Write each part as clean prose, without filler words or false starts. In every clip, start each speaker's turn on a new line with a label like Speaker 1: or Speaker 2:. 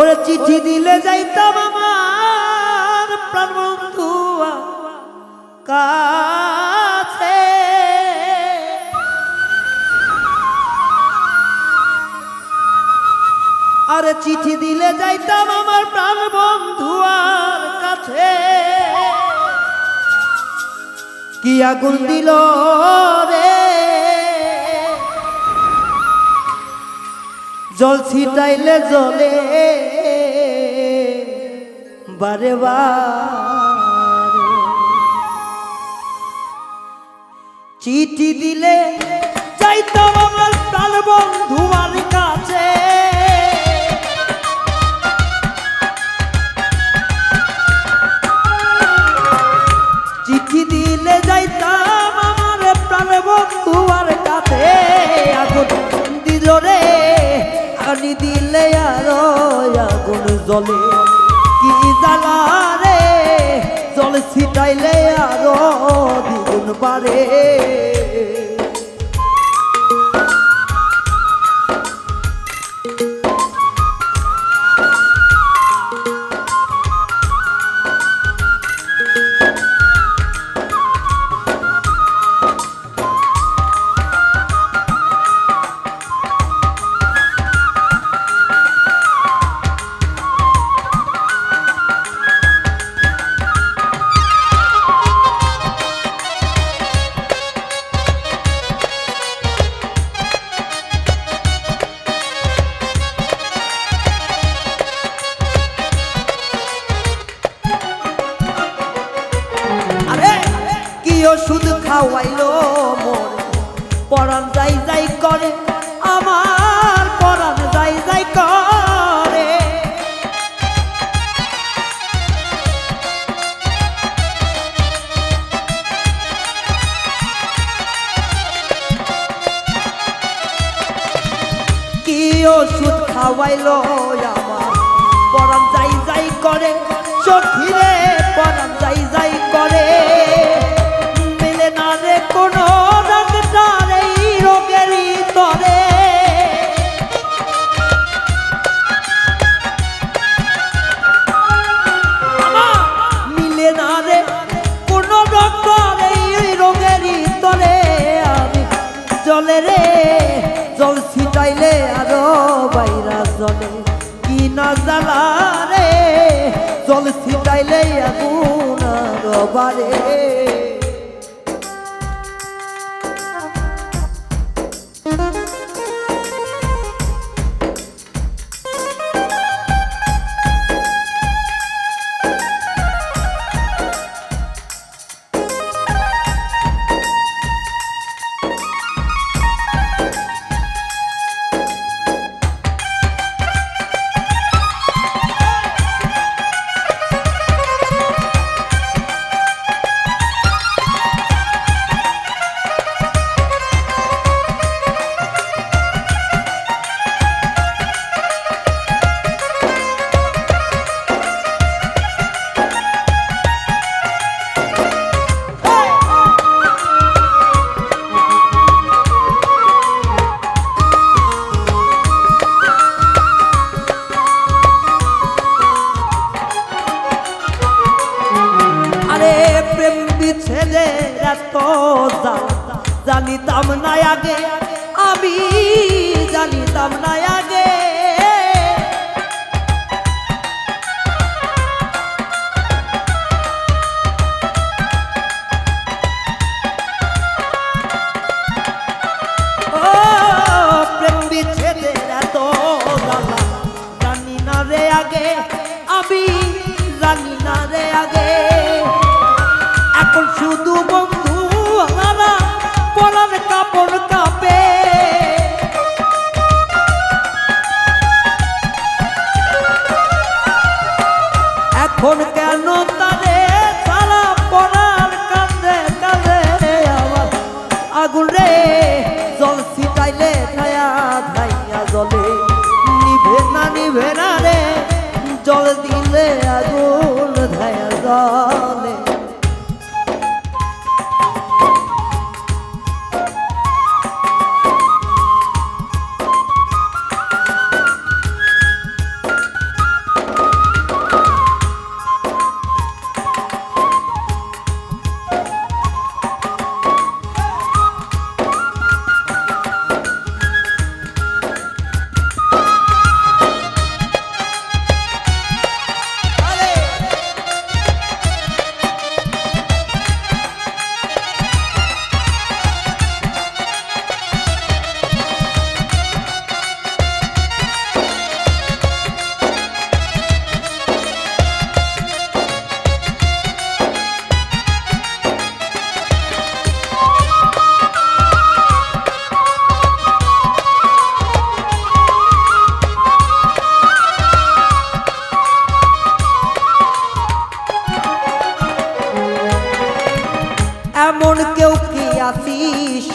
Speaker 1: ওরে চিঠি দিলে যাইতাম আমার প্রাণ বন্ধু কাছে, আরে চিঠি দিলে যাইতাম আমার প্রাণ বন্ধু কাছে। কি আগুন দিল রে, জল ছিটাইলে জলে বারে বারে। চিঠি দিলে যাইতাম আমার প্রাণ বন্ধুর কাছে, চিঠি দিলে যাইতাম আমার প্রাণ বন্ধুর কাছে। আগুন দিল রে, আনি দিলে আরো আগুন জ্বলে। কি জ্বালা রে, জল ছিটাইলে আরো দ্বিগুণ বাড়ে। ওষুধ খাওয়াইলো মোর পরাণ যাই যাই করে, আমার পরাণ যাই যাই করে। কি ওষুধ খাওয়াইলো আমার পরাণ যাই যাই করে, সখীরে পরাণ যাই যাই করে। কোন ডাক্তার এই রোগেরই তরে, মিলে না রে কোন ডক্টর এই রোগেরই তরে। আমি জলে রে, জল ছিটাইলে আরো বাইরা জলে। কি না জ্বালা রে, জল ছিটাইলে আগুন আরো বাড়ে। জানিতাম না আগে, আমি জানিতাম না আগে। ও প্রেম বিচ্ছেদের এত জ্বালা জানি না রে আগে, আমি জানি না রে আগে। এখন শুধু বন্ধু পরার কাপড় কাঁপে, এখন কেন তারে সারা পরার কাঁদে কাঁদে। আমার আগুন রে, জল ছিটাইলে ধায়া ধাইয়া জলে। নিভে না রে, জল দিলে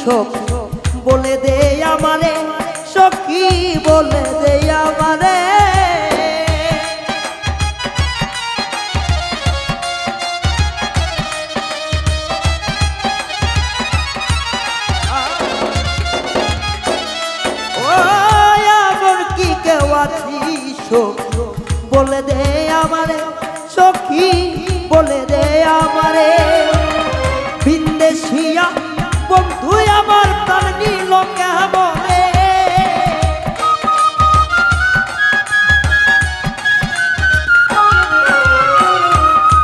Speaker 1: সখী বলে দে আমারে, সখী বলে দে আমারে। সখী বলে দে আমারে, সখী বলে দে আমারে। বিন্দেশিয়া বন্ধু আমার প্রাণ নিল কেমনে,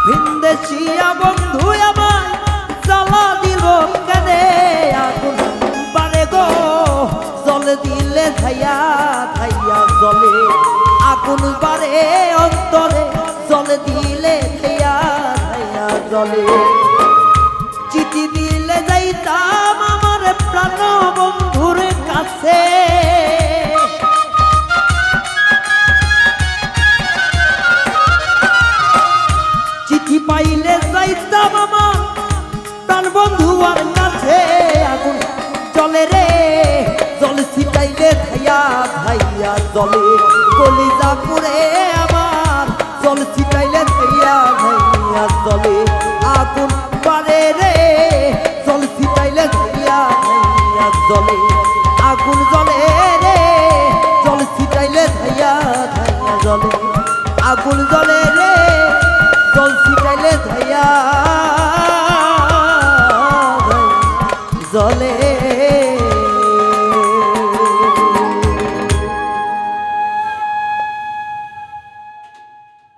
Speaker 1: বিন্দেশিয়া বন্ধু আমার জ্বালা দিল কেনে। আগুন বারে গো জল দিলে ধাইয়া ধাইয়া জলে, আগুন বারে অন্তরে জল দিলে ধাইয়া ধাইয়া জলে। চিঠি দিলে যাইতাম আমার প্রাণ বন্ধুর কাছে, চিঠি পাইলে যাইতাম আমার প্রাণ বন্ধুয়ার কাছে। আগুন জলে রে জল ছিটাইলে ধাইয়া ধাইয়া জলে, কলিজা পুরে আমার জল ছিটাইলে ধাইয়া ধাইয়া জলে। আগুন বারে রে জল ছিটাইলে ধাইয়া ধাইয়া জলে, আগুন জলে রে জল ছিটাইলে ধাইয়া ধাইয়া জলে, আগুন জলে রে জল ছিটাইলে ধাইয়া